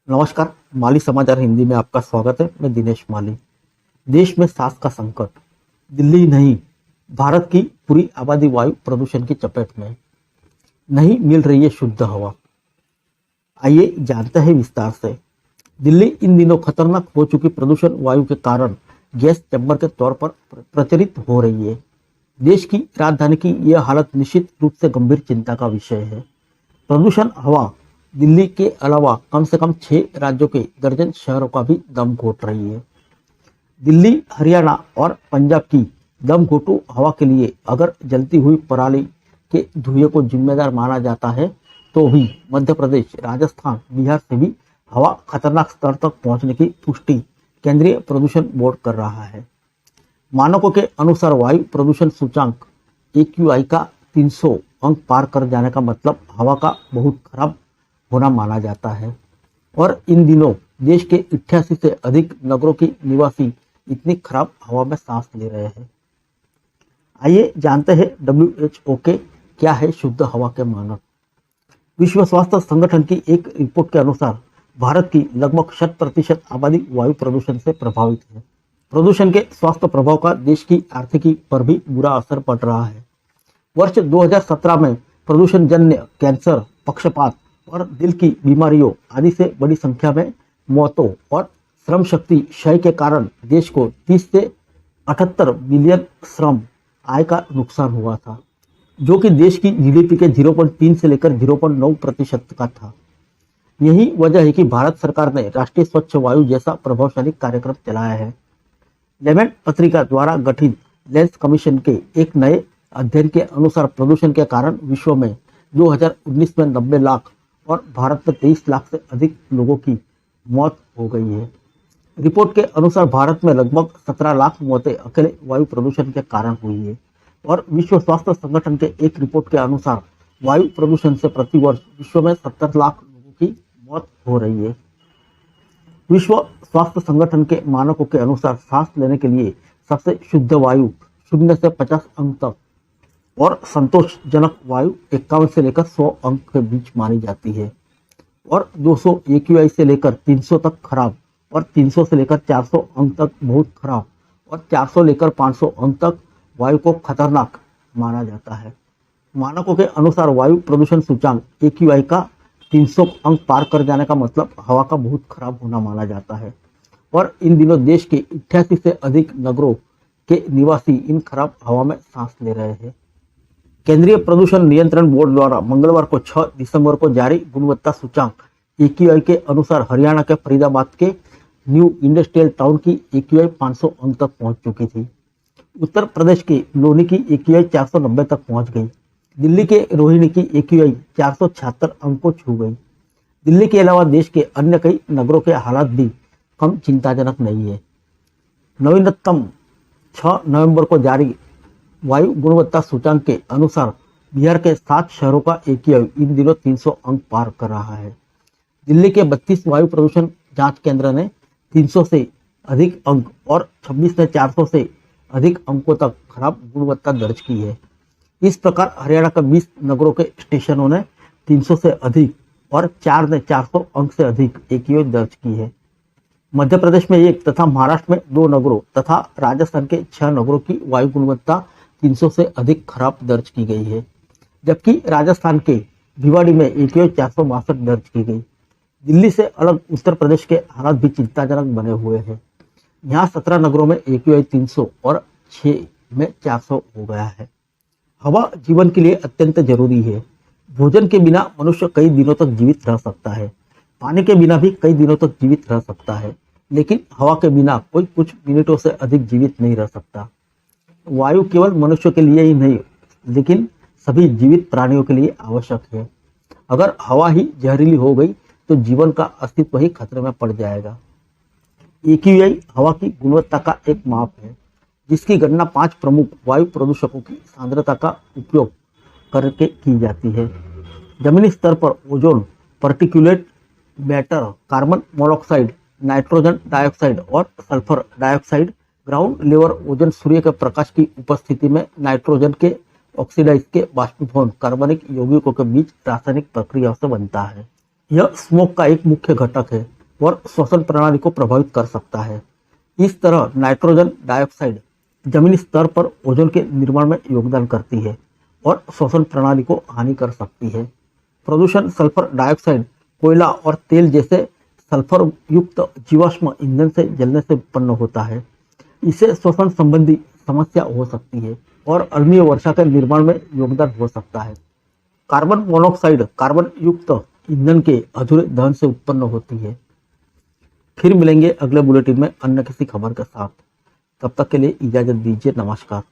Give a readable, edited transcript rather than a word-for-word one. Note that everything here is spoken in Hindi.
नमस्कार। माली समाचार हिंदी में आपका स्वागत है। मैं दिनेश माली। देश में सांस का संकट। दिल्ली ही नहीं, भारत की पूरी आबादी वायु प्रदूषण की चपेट में। नहीं मिल रही है शुद्ध हवा। आइए जानते हैं विस्तार से। दिल्ली इन दिनों खतरनाक हो चुकी प्रदूषण वायु के कारण गैस चैम्बर के तौर पर प्रचलित हो रही है। देश की राजधानी की यह हालत निश्चित रूप से गंभीर चिंता का विषय है। प्रदूषण हवा दिल्ली के अलावा कम से कम 6 राज्यों के दर्जन शहरों का भी दम घोट रही है। दिल्ली, हरियाणा और पंजाब की दम घोटू हवा के लिए अगर जलती हुई पराली के धुएं को जिम्मेदार माना जाता है, तो भी मध्य प्रदेश, राजस्थान, बिहार से भी हवा खतरनाक स्तर तक पहुंचने की पुष्टि केंद्रीय प्रदूषण बोर्ड कर रहा है। मानकों के अनुसार वायु प्रदूषण सूचांक AQI का 300 अंक पार कर जाने का मतलब हवा का बहुत खराब होना माना जाता है। और इन दिनों देश के 88 से अधिक नगरों की निवासी इतनी खराब हवा में सांस ले रहे हैं। आइए जानते हैं WHO के क्या है शुद्ध हवा के मानक। विश्व स्वास्थ्य संगठन की एक रिपोर्ट के अनुसार भारत की लगभग 100% आबादी वायु प्रदूषण से प्रभावित है। प्रदूषण के स्वास्थ्य प्रभाव का देश की आर्थिकी पर भी बुरा असर पड़ रहा है। वर्ष 2017 में प्रदूषण जन्य कैंसर, पक्षपात और दिल की बीमारियों आदि से बड़ी संख्या में मौतों और श्रम शक्ति क्षय के कारण देश को 30 से 78 बिलियन श्रम आय का नुकसान हुआ था, जो कि देश की GDP के 0.3 से लेकर 0.9% का था। यही वजह है कि भारत सरकार ने राष्ट्रीय स्वच्छ वायु जैसा प्रभावशाली कार्यक्रम चलाया है। लेमेंट पत्रिका द्वारा गठित लेंस कमीशन के एक नए अध्ययन के अनुसार प्रदूषण के कारण विश्व में 2019 में 90 लाख और भारत में 23 लाख से अधिक लोगों की मौत हो गई है। रिपोर्ट के अनुसार भारत में लगभग 17 लाख मौतें अकेले वायु प्रदूषण के कारण हुई है और विश्व स्वास्थ्य संगठन के एक रिपोर्ट के अनुसार वायु प्रदूषण से प्रतिवर्ष विश्व में 70 लाख लोगों की मौत हो रही है। विश्व स्वास्थ्य संगठन के मानकों के अनुसार सांस लेने के लिए सबसे शुद्ध वायु 0 से 50 अंक तक और संतोषजनक वायु 51 से लेकर 100 अंक के बीच मानी जाती है और 200 AQI से लेकर 300 तक खराब और 300 से लेकर 400 अंक तक बहुत खराब और 400 लेकर 500 अंक तक वायु को खतरनाक माना जाता है। मानकों के अनुसार वायु प्रदूषण सूचांक AQI का 300 अंक पार कर जाने का मतलब हवा का बहुत खराब होना माना जाता है और इन दिनों देश के 88 से अधिक नगरों के निवासी इन खराब हवा में सांस ले रहे हैं। केंद्रीय प्रदूषण नियंत्रण बोर्ड द्वारा मंगलवार को 6 दिसंबर को जारी गुणवत्ता सूचांक AQI के अनुसार हरियाणा के फरीदाबाद के न्यू इंडस्ट्रियल टाउन की AQI 500 अंक तक पहुंच चुकी थी। उत्तर प्रदेश के नोनी की AQI 490 तक पहुंच गई। दिल्ली के रोहिणी की AQI 476 अंक को छू गई। दिल्ली के अलावा देश के अन्य कई नगरों के हालात भी कम चिंताजनक नहीं है। नवीनतम 6 नवंबर को जारी वायु गुणवत्ता सूचांक के अनुसार बिहार के 7 शहरों का AQI इन दिनों 300 अंक पार कर रहा है। दिल्ली के 32 वायु प्रदूषण जांच केंद्र ने 300 से अधिक अंक और 26 ने 400 से अधिक अंकों तक खराब गुणवत्ता दर्ज की है। इस प्रकार हरियाणा के 20 नगरों के स्टेशनों ने 300 से अधिक और 4 ने 400 अंक से अधिक AQI दर्ज की है। मध्य प्रदेश में 1 तथा महाराष्ट्र में 2 नगरों तथा राजस्थान के 6 नगरों की वायु गुणवत्ता 300 से अधिक खराब दर्ज की गई है, जबकि राजस्थान के भिवाड़ी में AQI 462 दर्ज की गई। दिल्ली से अलग उत्तर प्रदेश के हालात भी चिंताजनक बने हुए हैं। यहाँ 17 नगरों में AQI 300 और 6 में 400 हो गया है। हवा जीवन के लिए अत्यंत जरूरी है। भोजन के बिना मनुष्य कई दिनों तक जीवित रह सकता है, पानी के बिना भी कई दिनों तक जीवित रह सकता है, लेकिन हवा के बिना कोई कुछ मिनटों से अधिक जीवित नहीं रह सकता। वायु केवल मनुष्य के लिए ही नहीं, लेकिन सभी जीवित प्राणियों के लिए आवश्यक है। अगर हवा ही जहरीली हो गई तो जीवन का अस्तित्व ही खतरे में पड़ जाएगा। AQI हवा की गुणवत्ता का एक माप है, जिसकी गणना 5 प्रमुख वायु प्रदूषकों की सांद्रता का उपयोग करके की जाती है। जमीनी स्तर पर ozone, particulate matter, carbon monoxide, nitrogen dioxide और sulphur dioxide. Ground level ozone सूर्य के प्रकाश की उपस्थिति में नाइट्रोजन के ऑक्सीडाइज के बाष्पीभवन कार्बनिक यौगिकों के बीच रासायनिक प्रक्रिया से बनता है। यह स्मोक का एक मुख्य घटक है। और श्वसन प्रणाली को प्रभावित कर सकता है। इस तरह नाइट्रोजन डाइऑक्साइड जमीनी स्तर पर ओजोन के निर्माण में योगदान करती है और श्वसन प्रणाली को हानि कर सकती है। प्रदूषण सल्फर डाइऑक्साइड कोयला और तेल जैसे सल्फर युक्त जीवाश्म ईंधन से जलने से उत्पन्न होता है। इससे श्वसन संबंधी समस्या हो सकती है और अम्लीय वर्षा के निर्माण में योगदान हो सकता है। कार्बन मोनोऑक्साइड कार्बन युक्त ईंधन के अधूरे दहन से उत्पन्न होती है। फिर मिलेंगे अगले बुलेटिन में अन्य किसी खबर के साथ। तब तक के लिए इजाजत दीजिए। नमस्कार।